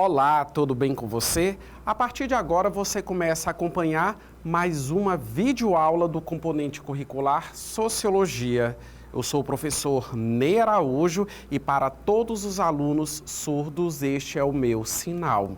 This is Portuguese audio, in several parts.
Olá, tudo bem com você? A partir de agora você começa a acompanhar mais uma videoaula do componente curricular Sociologia. Eu sou o professor Ney Araújo e para todos os alunos surdos este é o meu sinal.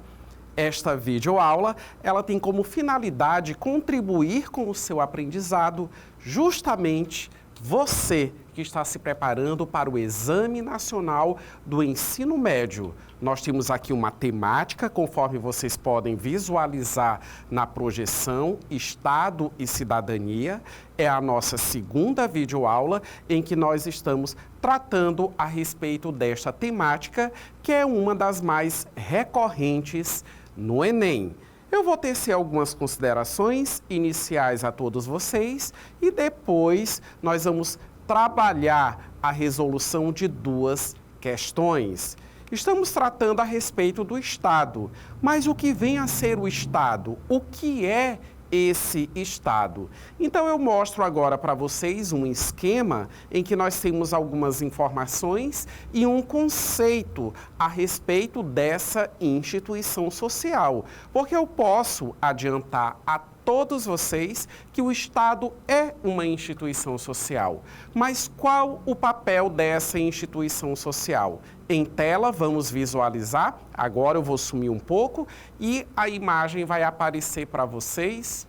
Esta videoaula, ela tem como finalidade contribuir com o seu aprendizado justamente você que está se preparando para o Exame Nacional do Ensino Médio. Nós temos aqui uma temática, conforme vocês podem visualizar na projeção, Estado e Cidadania. É a nossa segunda videoaula em que nós estamos tratando a respeito desta temática, que é uma das mais recorrentes no Enem. Eu vou tecer algumas considerações iniciais a todos vocês e depois nós vamos trabalhar a resolução de duas questões. Estamos tratando a respeito do Estado, mas o que vem a ser o Estado? O que é esse Estado? Então eu mostro agora para vocês um esquema em que nós temos algumas informações e um conceito a respeito dessa instituição social, porque eu posso adiantar a todos vocês que o Estado é uma instituição social. Mas qual o papel dessa instituição social? Em tela, vamos visualizar. Agora eu vou sumir um pouco e a imagem vai aparecer para vocês.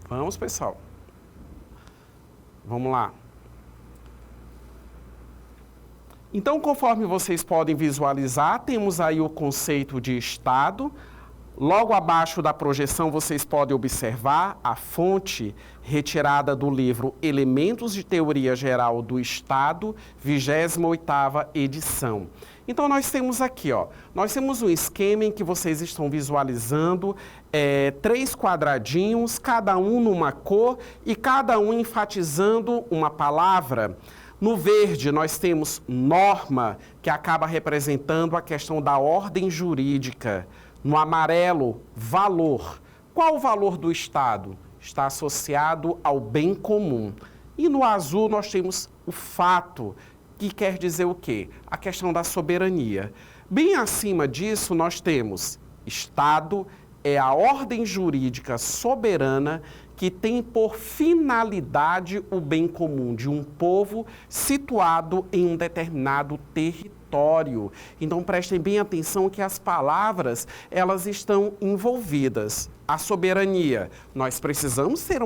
Vamos, pessoal. Vamos lá. Então, conforme vocês podem visualizar, temos aí o conceito de Estado. Logo abaixo da projeção, vocês podem observar a fonte retirada do livro Elementos de Teoria Geral do Estado, 28ª edição. Então, nós temos aqui, nós temos um esquema em que vocês estão visualizando 3 quadradinhos, cada um numa cor e cada um enfatizando uma palavra. No verde, nós temos norma, que acaba representando a questão da ordem jurídica. No amarelo, valor. Qual o valor do Estado? Está associado ao bem comum. E no azul nós temos o fato, que quer dizer o quê? A questão da soberania. Bem acima disso nós temos Estado, é a ordem jurídica soberana que tem por finalidade o bem comum de um povo situado em um determinado território. Então prestem bem atenção que as palavras, elas estão envolvidas. A soberania, nós precisamos ter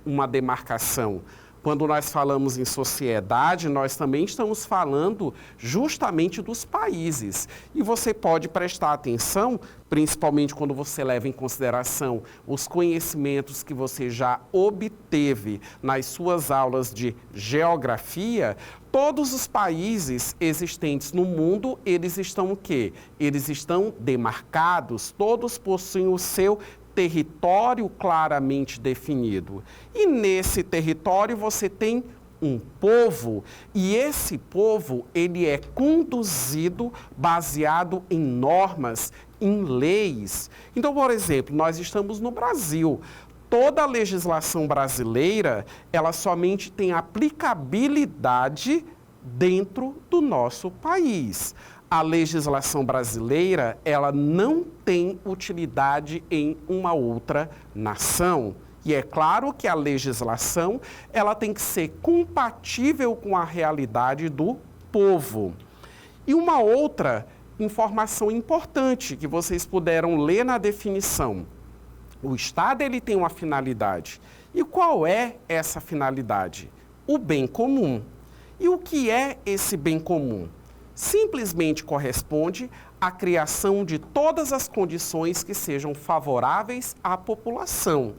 uma demarcação. Quando nós falamos em sociedade, nós também estamos falando justamente dos países. E você pode prestar atenção, principalmente quando você leva em consideração os conhecimentos que você já obteve nas suas aulas de geografia. Todos os países existentes no mundo, eles estão o quê? Eles estão demarcados, todos possuem o seu território claramente definido. E nesse território você tem um povo, e esse povo, ele é conduzido baseado em normas, em leis. Então, por exemplo, nós estamos no Brasil. Toda a legislação brasileira, ela somente tem aplicabilidade dentro do nosso país. A legislação brasileira, ela não tem utilidade em uma outra nação. E é claro que a legislação, ela tem que ser compatível com a realidade do povo. E uma outra informação importante que vocês puderam ler na definição. O Estado, ele tem uma finalidade. E qual é essa finalidade? O bem comum. E o que é esse bem comum? Simplesmente corresponde à criação de todas as condições que sejam favoráveis à população.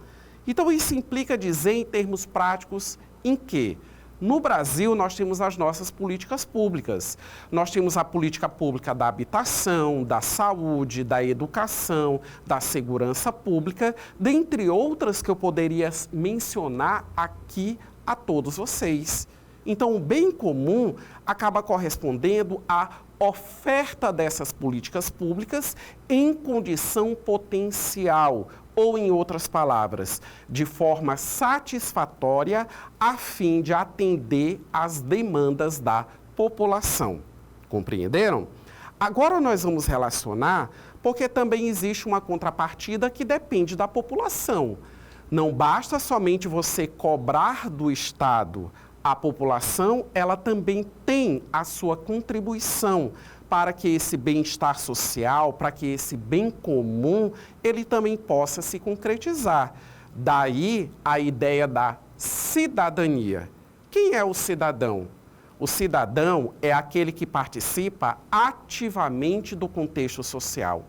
Então, isso implica dizer, em termos práticos, em que no Brasil nós temos as nossas políticas públicas. Nós temos a política pública da habitação, da saúde, da educação, da segurança pública, dentre outras que eu poderia mencionar aqui a todos vocês. Então, o bem comum acaba correspondendo à oferta dessas políticas públicas em condição potencial, ou, em outras palavras, de forma satisfatória, a fim de atender às demandas da população. Compreenderam? Agora nós vamos relacionar porque também existe uma contrapartida que depende da população. Não basta somente você cobrar do Estado. A população, ela também tem a sua contribuição para que esse bem-estar social, para que esse bem comum, ele também possa se concretizar. Daí a ideia da cidadania. Quem é o cidadão? O cidadão é aquele que participa ativamente do contexto social.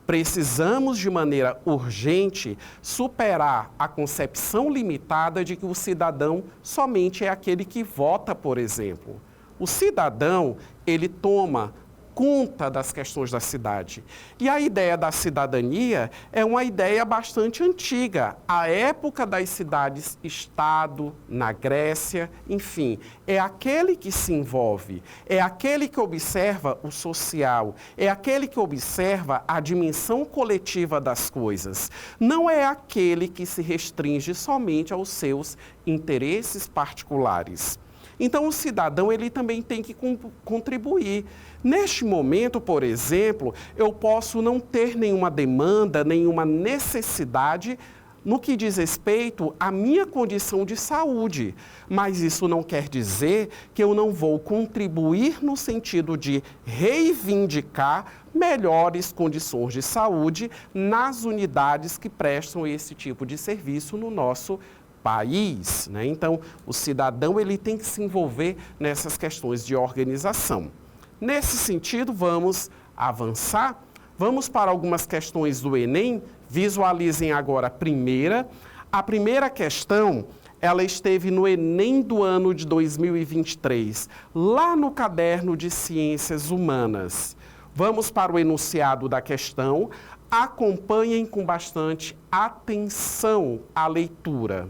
Precisamos, de maneira urgente, superar a concepção limitada de que o cidadão somente é aquele que vota, por exemplo. O cidadão, ele toma conta das questões da cidade. E a ideia da cidadania é uma ideia bastante antiga. A época das cidades-estado, na Grécia, enfim, é aquele que se envolve, é aquele que observa o social, é aquele que observa a dimensão coletiva das coisas. Não é aquele que se restringe somente aos seus interesses particulares. Então, o cidadão, ele também tem que contribuir. Neste momento, por exemplo, eu posso não ter nenhuma demanda, nenhuma necessidade no que diz respeito à minha condição de saúde. Mas isso não quer dizer que eu não vou contribuir no sentido de reivindicar melhores condições de saúde nas unidades que prestam esse tipo de serviço no nosso país, né? Então, o cidadão, ele tem que se envolver nessas questões de organização. Nesse sentido, vamos avançar. Vamos para algumas questões do Enem. Visualizem agora a primeira. A primeira questão, ela esteve no Enem do ano de 2023, lá no caderno de Ciências Humanas. Vamos para o enunciado da questão. Acompanhem com bastante atenção a leitura.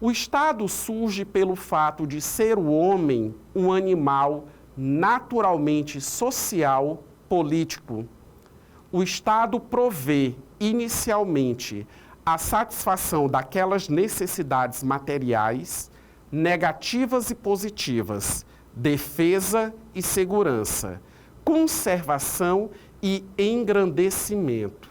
O Estado surge pelo fato de ser o homem um animal naturalmente social, político. O Estado provê, inicialmente, a satisfação daquelas necessidades materiais, negativas e positivas, defesa e segurança, conservação e engrandecimento,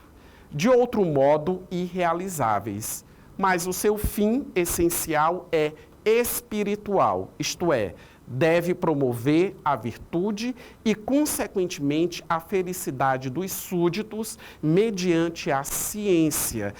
de outro modo irrealizáveis. Mas o seu fim essencial é espiritual, isto é, deve promover a virtude e, consequentemente, a felicidade dos súditos mediante a ciência.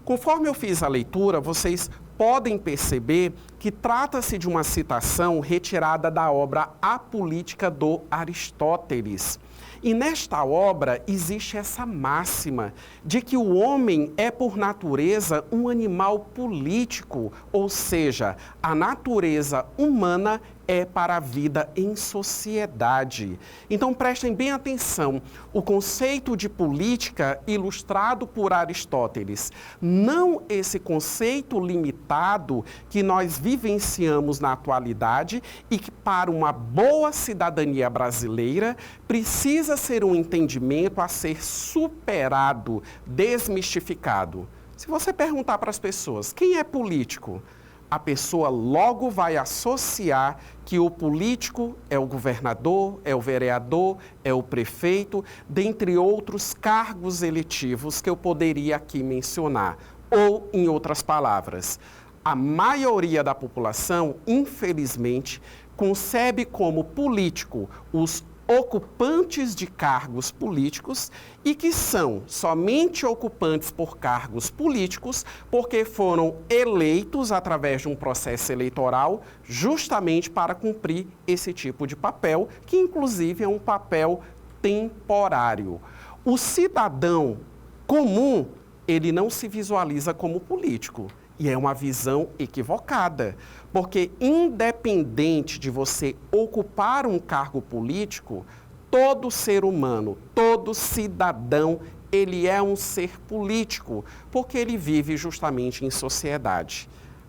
Conforme eu fiz a leitura, vocês podem perceber que trata-se de uma citação retirada da obra A Política do Aristóteles. E nesta obra existe essa máxima de que o homem é, por natureza, um animal político, ou seja, a natureza humana é para a vida em sociedade. Então, prestem bem atenção, o conceito de política ilustrado por Aristóteles, não esse conceito limitado que nós vivenciamos na atualidade e que, para uma boa cidadania brasileira, precisa ser um entendimento a ser superado, desmistificado. Se você perguntar para as pessoas, quem é político? A pessoa logo vai associar que o político é o governador, é o vereador, é o prefeito, dentre outros cargos eletivos que eu poderia aqui mencionar. Ou, em outras palavras, a maioria da população, infelizmente, concebe como político os ocupantes de cargos políticos e que são somente ocupantes por cargos políticos porque foram eleitos através de um processo eleitoral justamente para cumprir esse tipo de papel, que inclusive é um papel temporário. O cidadão comum, ele não se visualiza como político. E é uma visão equivocada, porque independente de você ocupar um cargo político, todo ser humano, todo cidadão, ele é um ser político, porque ele vive justamente em sociedade.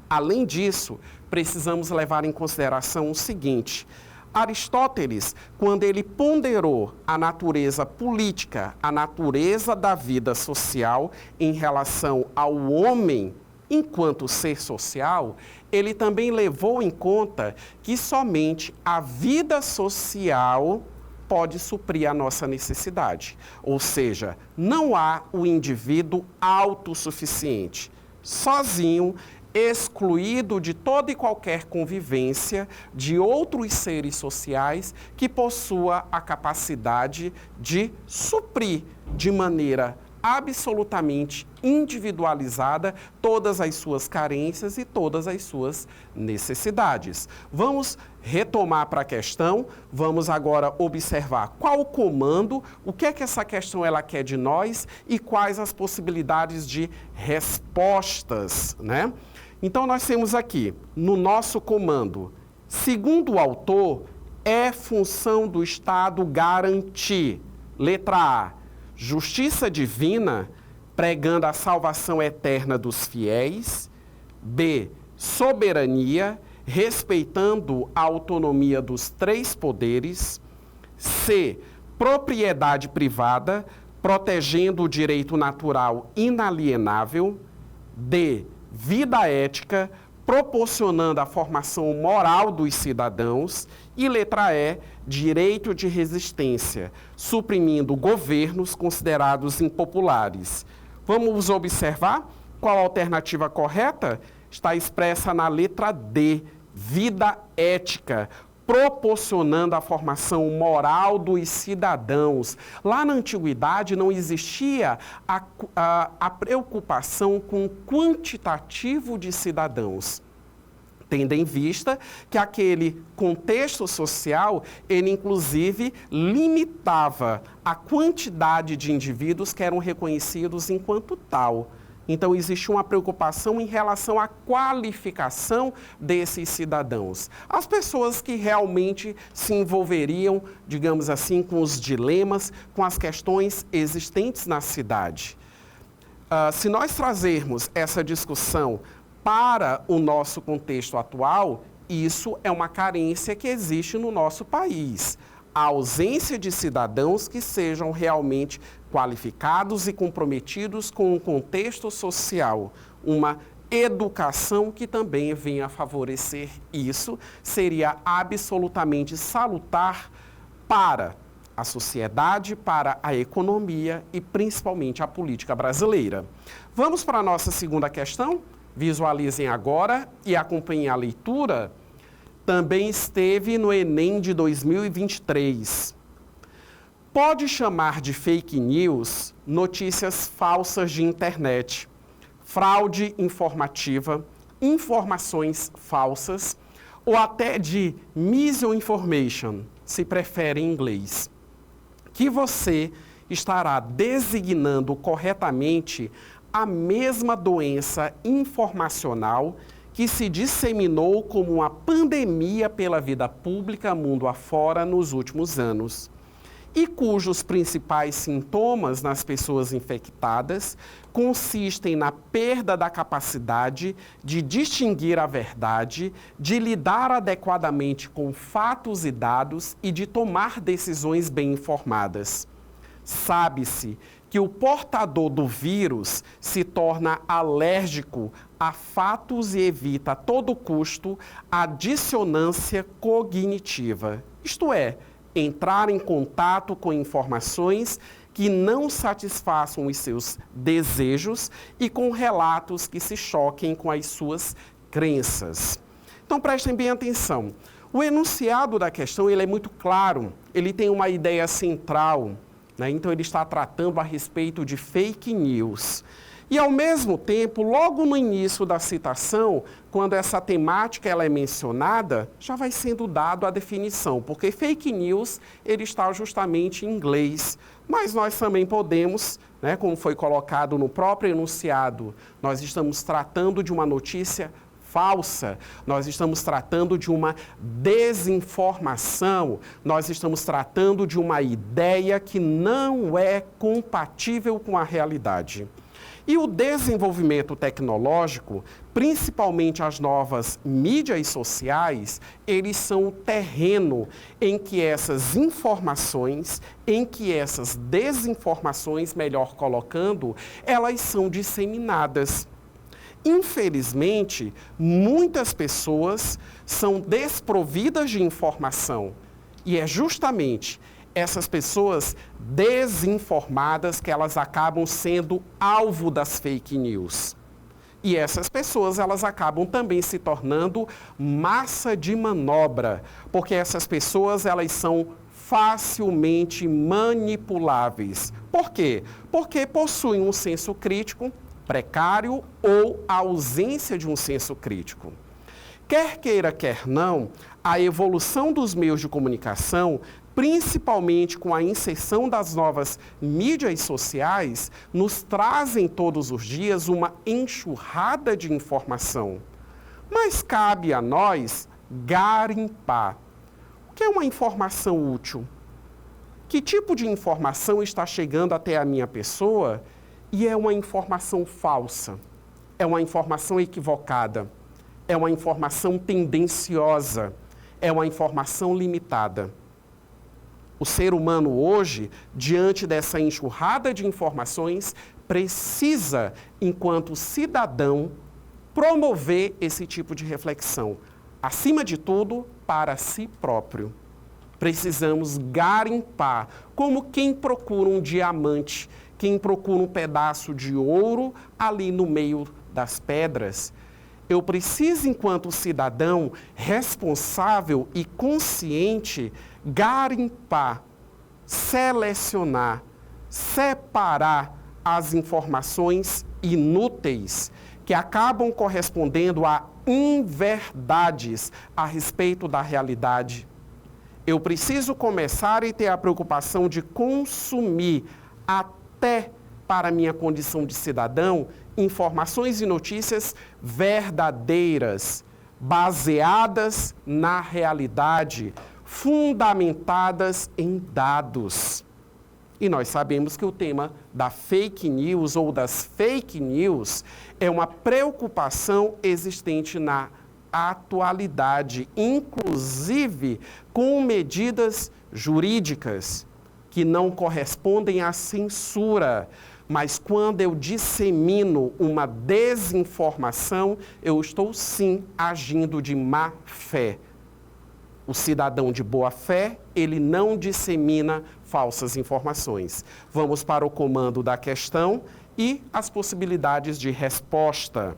Além disso, precisamos levar em consideração o seguinte: Aristóteles, quando ele ponderou a natureza política, a natureza da vida social em relação ao homem, enquanto ser social, ele também levou em conta que somente a vida social pode suprir a nossa necessidade. Ou seja, não há o indivíduo autossuficiente, sozinho, excluído de toda e qualquer convivência de outros seres sociais que possua a capacidade de suprir de maneira absolutamente individualizada todas as suas carências e todas as suas necessidades. Vamos retomar para a questão, vamos agora observar qual o comando, o que é que essa questão ela quer de nós e quais as possibilidades de respostas, né? Então, nós temos aqui, no nosso comando, segundo o autor, é função do Estado garantir, letra A, justiça divina, pregando a salvação eterna dos fiéis. B, soberania, respeitando a autonomia dos três poderes. C, propriedade privada, protegendo o direito natural inalienável. D, vida ética, proporcionando a formação moral dos cidadãos. E letra E, direito de resistência, suprimindo governos considerados impopulares. Vamos observar qual a alternativa correta? Está expressa na letra D, vida ética, proporcionando a formação moral dos cidadãos. Lá na antiguidade não existia a preocupação com o quantitativo de cidadãos, tendo em vista que aquele contexto social, ele inclusive limitava a quantidade de indivíduos que eram reconhecidos enquanto tal. Então, existe uma preocupação em relação à qualificação desses cidadãos. As pessoas que realmente se envolveriam, digamos assim, com os dilemas, com as questões existentes na cidade. Se nós trazermos essa discussão para o nosso contexto atual, isso é uma carência que existe no nosso país. A ausência de cidadãos que sejam realmente qualificados e comprometidos com o contexto social. Uma educação que também venha a favorecer isso seria absolutamente salutar para a sociedade, para a economia e principalmente a política brasileira. Vamos para a nossa segunda questão? Visualizem agora e acompanhem a leitura. Também esteve no Enem de 2023. Pode chamar de fake news notícias falsas de internet, fraude informativa, informações falsas ou até de misinformation, se prefere em inglês, que você estará designando corretamente a mesma doença informacional que se disseminou como uma pandemia pela vida pública mundo afora nos últimos anos, e cujos principais sintomas nas pessoas infectadas consistem na perda da capacidade de distinguir a verdade, de lidar adequadamente com fatos e dados e de tomar decisões bem informadas. Sabe-se que o portador do vírus se torna alérgico a fatos e evita a todo custo a dissonância cognitiva, isto é, entrar em contato com informações que não satisfaçam os seus desejos e com relatos que se choquem com as suas crenças. Então, prestem bem atenção. O enunciado da questão ele é muito claro, ele tem uma ideia central, né? Então, ele está tratando a respeito de fake news. E, ao mesmo tempo, logo no início da citação, quando essa temática ela é mencionada, já vai sendo dado a definição, porque fake news ele está justamente em inglês. Mas nós também podemos, né, como foi colocado no próprio enunciado, nós estamos tratando de uma notícia falsa, nós estamos tratando de uma desinformação, nós estamos tratando de uma ideia que não é compatível com a realidade. E o desenvolvimento tecnológico, principalmente as novas mídias sociais, eles são o terreno em que essas informações, em que essas desinformações, melhor colocando, elas são disseminadas. Infelizmente, muitas pessoas são desprovidas de informação. E é justamente essas pessoas desinformadas que elas acabam sendo alvo das fake news. E essas pessoas, elas acabam também se tornando massa de manobra, porque essas pessoas, elas são facilmente manipuláveis. Por quê? Porque possuem um senso crítico precário ou a ausência de um senso crítico. Quer queira, quer não, a evolução dos meios de comunicação, principalmente com a inserção das novas mídias sociais, nos trazem todos os dias uma enxurrada de informação. Mas cabe a nós garimpar. O que é uma informação útil? Que tipo de informação está chegando até a minha pessoa e é uma informação falsa? É uma informação equivocada? É uma informação tendenciosa? É uma informação limitada? O ser humano hoje, diante dessa enxurrada de informações, precisa, enquanto cidadão, promover esse tipo de reflexão. Acima de tudo, para si próprio. Precisamos garimpar, como quem procura um diamante, quem procura um pedaço de ouro ali no meio das pedras. Eu preciso, enquanto cidadão responsável e consciente, garimpar, selecionar, separar as informações inúteis que acabam correspondendo a inverdades a respeito da realidade. Eu preciso começar e ter a preocupação de consumir, até para minha condição de cidadão, informações e notícias verdadeiras, baseadas na realidade, fundamentadas em dados. E nós sabemos que o tema da fake news ou das fake news é uma preocupação existente na atualidade, inclusive com medidas jurídicas que não correspondem à censura. Mas quando eu dissemino uma desinformação, eu estou sim agindo de má fé. O cidadão de boa fé, ele não dissemina falsas informações. Vamos para o comando da questão e as possibilidades de resposta.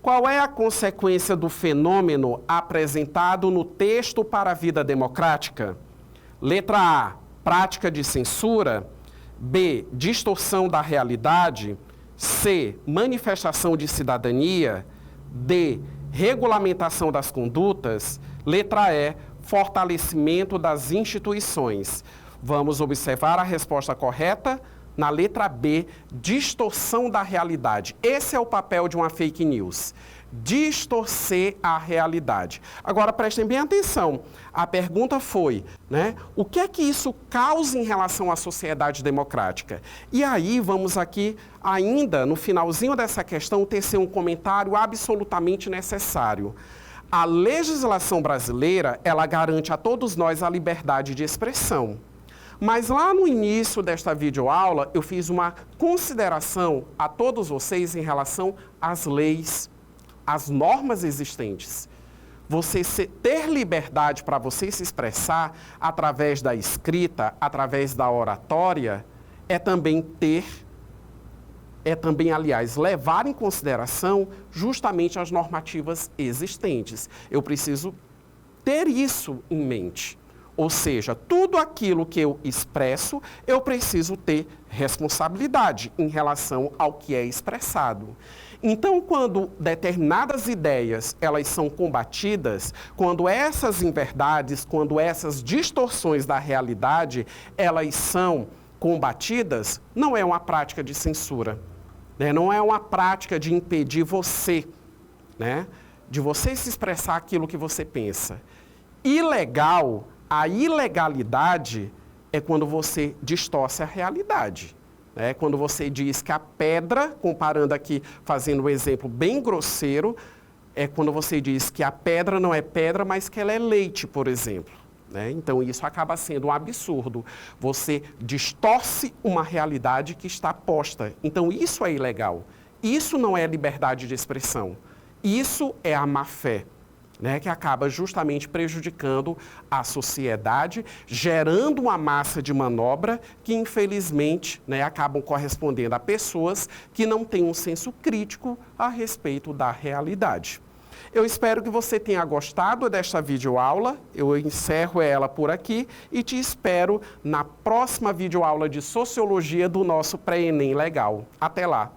Qual é a consequência do fenômeno apresentado no texto para a vida democrática? Letra A, prática de censura. B, distorção da realidade. C, manifestação de cidadania. D, regulamentação das condutas. Letra E, fortalecimento das instituições. Vamos observar a resposta correta na letra B, distorção da realidade. Esse é o papel de uma fake news. Distorcer a realidade. Agora, prestem bem atenção. A pergunta foi, o que é que isso causa em relação à sociedade democrática? E aí, vamos aqui, ainda no finalzinho dessa questão, tecer um comentário absolutamente necessário. A legislação brasileira, ela garante a todos nós a liberdade de expressão. Mas lá no início desta videoaula, eu fiz uma consideração a todos vocês em relação às leis, às normas existentes. Você ter liberdade para você se expressar através da escrita, através da oratória, é também, aliás, levar em consideração justamente as normativas existentes. Eu preciso ter isso em mente. Ou seja, tudo aquilo que eu expresso, eu preciso ter responsabilidade em relação ao que é expressado. Então, quando determinadas ideias, elas são combatidas, quando essas inverdades, quando essas distorções da realidade, elas são combatidas, não é uma prática de censura, não é uma prática de impedir você, de você se expressar aquilo que você pensa. Ilegal, a ilegalidade é quando você distorce a realidade. Quando você diz que a pedra, comparando aqui, fazendo um exemplo bem grosseiro, é quando você diz que a pedra não é pedra, mas que ela é leite, por exemplo. Então, isso acaba sendo um absurdo. Você distorce uma realidade que está posta. Então, isso é ilegal. Isso não é liberdade de expressão. Isso é a má-fé. né, que acaba justamente prejudicando a sociedade, gerando uma massa de manobra que, infelizmente, né, acabam correspondendo a pessoas que não têm um senso crítico a respeito da realidade. Eu espero que você tenha gostado desta videoaula, eu encerro ela por aqui e te espero na próxima videoaula de Sociologia do nosso Pré-ENEM Legal. Até lá!